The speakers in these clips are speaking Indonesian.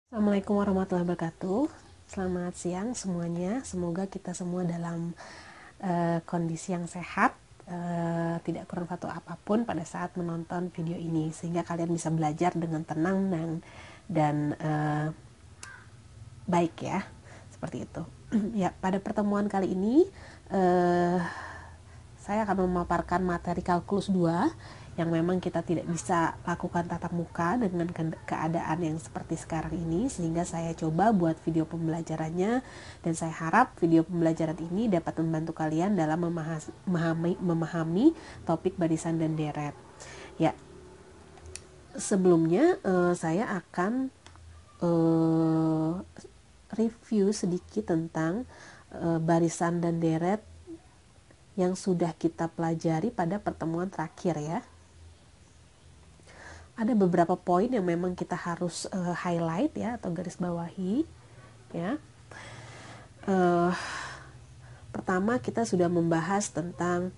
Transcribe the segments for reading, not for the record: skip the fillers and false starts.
Assalamualaikum warahmatullahi wabarakatuh. Selamat siang semuanya. Semoga kita semua dalam kondisi yang sehat, tidak kurang satu apapun pada saat menonton video ini, sehingga kalian bisa belajar dengan tenang dan baik ya, seperti itu. Ya, pada pertemuan kali ini saya akan memaparkan materi kalkulus 2 yang memang kita tidak bisa lakukan tatap muka dengan keadaan yang seperti sekarang ini, sehingga saya coba buat video pembelajarannya, dan saya harap video pembelajaran ini dapat membantu kalian dalam memahami topik barisan dan deret. Ya, sebelumnya saya akan review sedikit tentang barisan dan deret yang sudah kita pelajari pada pertemuan terakhir ya. Ada beberapa poin yang memang kita harus highlight ya, atau garis bawahi ya. Pertama, kita sudah membahas tentang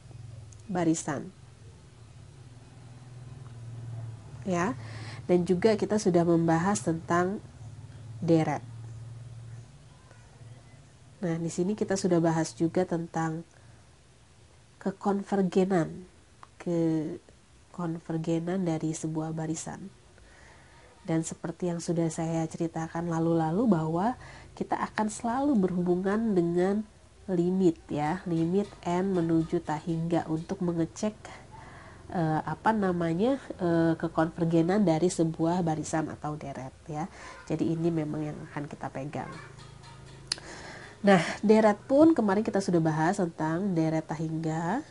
barisan ya, dan juga kita sudah membahas tentang deret. Nah, di sini kita sudah bahas juga tentang kekonvergenan dari sebuah barisan. Dan seperti yang sudah saya ceritakan lalu-lalu, bahwa kita akan selalu berhubungan dengan limit ya, limit n menuju tak hingga untuk mengecek kekonvergenan dari sebuah barisan atau deret ya. Jadi ini memang yang akan kita pegang. Nah, deret pun kemarin kita sudah bahas tentang deret tak hingga,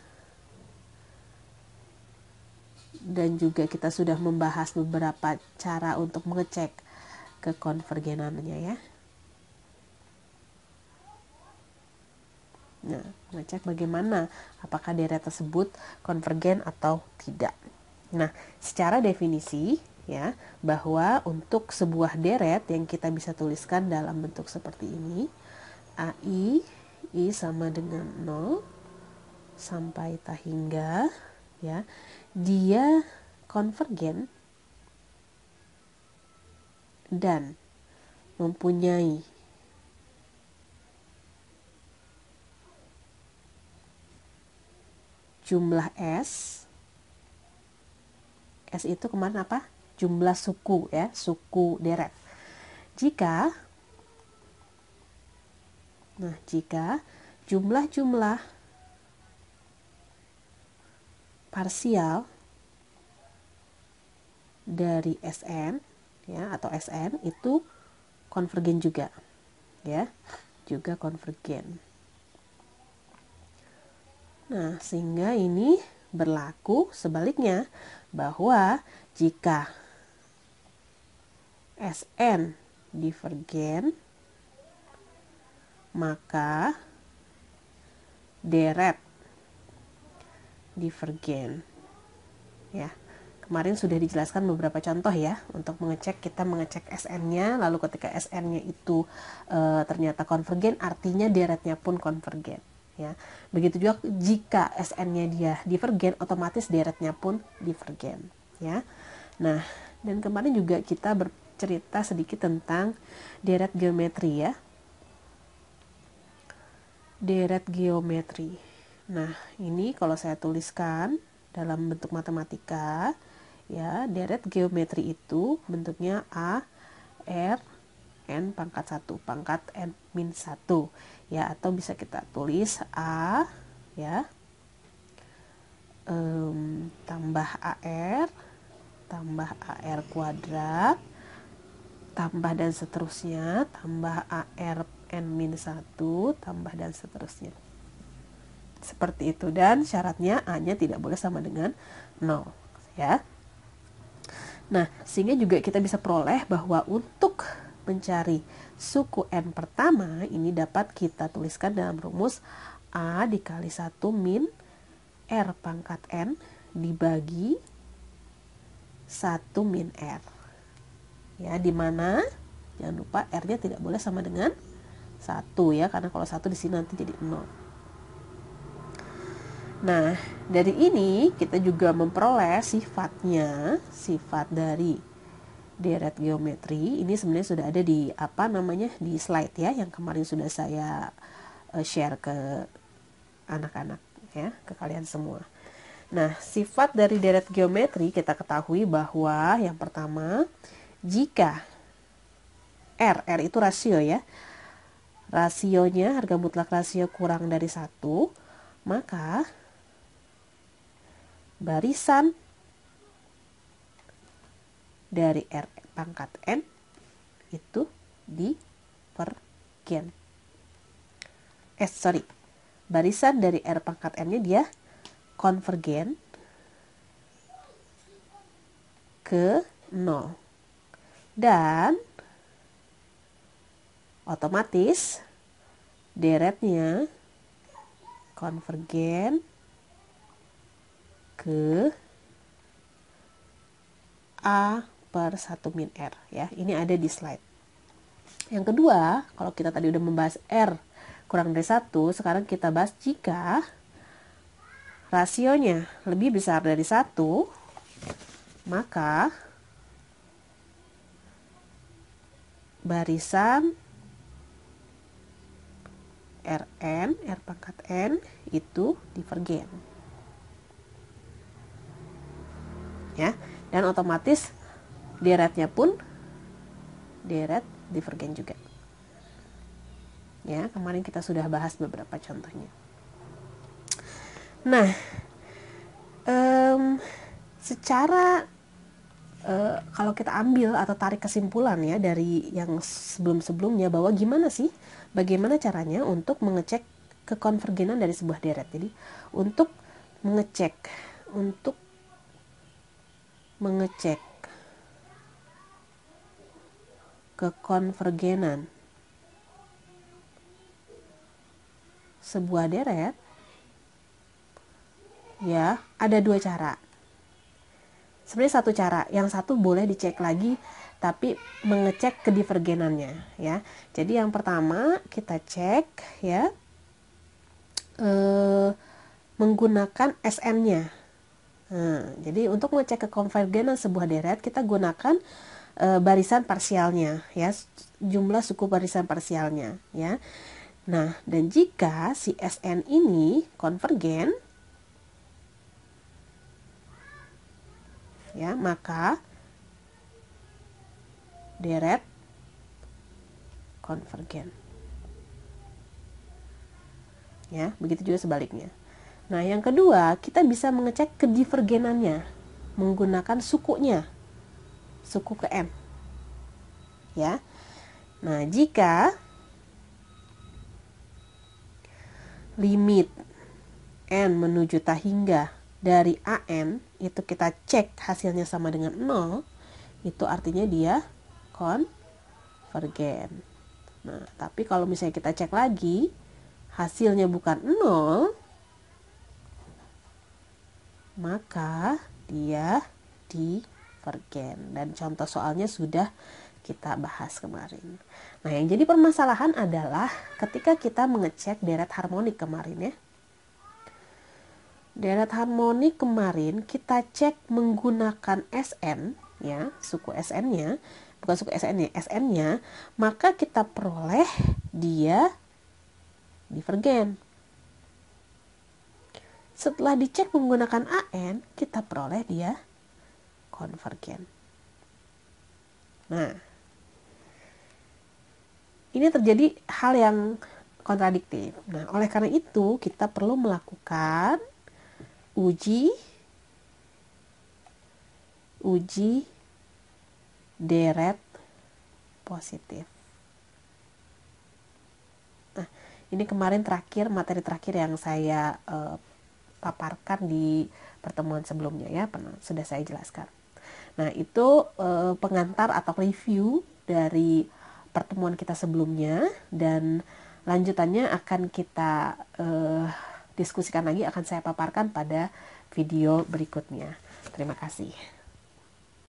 dan juga kita sudah membahas beberapa cara untuk mengecek kekonvergenannya ya. Nah, mengecek bagaimana apakah deret tersebut konvergen atau tidak. Nah, secara definisi ya, bahwa untuk sebuah deret yang kita bisa tuliskan dalam bentuk seperti ini, AI I sama dengan 0 sampai tak hingga ya, dia konvergen dan mempunyai jumlah S itu kemarin apa? Jumlah suku ya, suku deret. Jika jumlah-jumlah parsial dari Sn ya, atau Sn itu konvergen juga ya, juga konvergen. Nah, sehingga ini berlaku sebaliknya, bahwa jika Sn divergen, maka deret divergen ya. Kemarin sudah dijelaskan beberapa contoh ya untuk kita mengecek Sn-nya, lalu ketika Sn-nya itu ternyata konvergen, artinya deretnya pun konvergen ya. Begitu juga jika Sn-nya dia divergen, otomatis deretnya pun divergen ya. Nah, dan kemarin juga kita bercerita sedikit tentang deret geometri ya. Deret geometri. Nah, ini kalau saya tuliskan dalam bentuk matematika ya, deret geometri itu bentuknya A R N pangkat 1 pangkat N min 1 ya, atau bisa kita tulis A ya tambah AR tambah AR kuadrat tambah dan seterusnya, tambah AR N min 1 tambah dan seterusnya. Seperti itu, dan syaratnya A-nya tidak boleh sama dengan 0 ya. Nah, sehingga juga kita bisa peroleh bahwa untuk mencari suku N pertama ini dapat kita tuliskan dalam rumus A dikali 1 min R pangkat N dibagi 1 min R ya, dimana jangan lupa R-nya tidak boleh sama dengan 1 ya, karena kalau 1 di sini nanti jadi 0. Nah, dari ini kita juga memperoleh sifat dari deret geometri ini sebenarnya sudah ada di di slide ya, yang kemarin sudah saya share ke anak-anak ya, ke kalian semua. Nah, sifat dari deret geometri kita ketahui bahwa yang pertama, jika R itu rasio ya, rasionya harga mutlak rasio kurang dari 1, maka barisan dari R pangkat N itu divergen. Barisan dari R pangkat N-nya dia konvergen ke 0. Dan otomatis deretnya konvergen ke A per 1 min R ya. Ini ada di slide. Yang kedua, kalau kita tadi udah membahas R kurang dari 1, sekarang kita bahas jika rasionya lebih besar dari 1, maka barisan Rn, R pangkat N itu divergen. Ya, dan otomatis deretnya pun deret divergen juga. Ya, kemarin kita sudah bahas beberapa contohnya. Nah, secara kalau kita ambil atau tarik kesimpulan ya dari yang sebelum-sebelumnya, bahwa bagaimana caranya untuk mengecek kekonvergenan dari sebuah deret. Jadi untuk mengecek kekonvergenan sebuah deret ya, ada dua cara. Sebenarnya satu cara, yang satu boleh dicek lagi tapi mengecek kedivergenannya ya. Jadi yang pertama kita cek ya menggunakan SN-nya. Nah, jadi untuk mengecek kekonvergenan sebuah deret kita gunakan barisan parsialnya ya, jumlah suku barisan parsialnya ya. Nah, dan jika si SN ini konvergen ya, maka deret konvergen. Ya, begitu juga sebaliknya. Nah, yang kedua, kita bisa mengecek kedivergenannya menggunakan sukunya, suku ke N. Ya. Nah, jika limit N menuju tak hingga dari AN itu kita cek hasilnya sama dengan 0, itu artinya dia konvergen. Nah, tapi kalau misalnya kita cek lagi hasilnya bukan 0, maka dia divergen. Dan contoh soalnya sudah kita bahas kemarin. Nah, yang jadi permasalahan adalah ketika kita mengecek deret harmonik kemarin ya. Deret harmonik kemarin kita cek menggunakan SN ya, suku SN-nya, bukan suku SN-nya, SN-nya, maka kita peroleh dia divergen. Setelah dicek menggunakan AN, kita peroleh dia konvergen. Nah, ini terjadi hal yang kontradiktif. Nah, oleh karena itu kita perlu melakukan uji deret positif. Nah, ini kemarin materi terakhir yang saya paparkan di pertemuan sebelumnya ya, sudah saya jelaskan. Nah, itu pengantar atau review dari pertemuan kita sebelumnya, dan lanjutannya akan kita diskusikan lagi, akan saya paparkan pada video berikutnya. Terima kasih.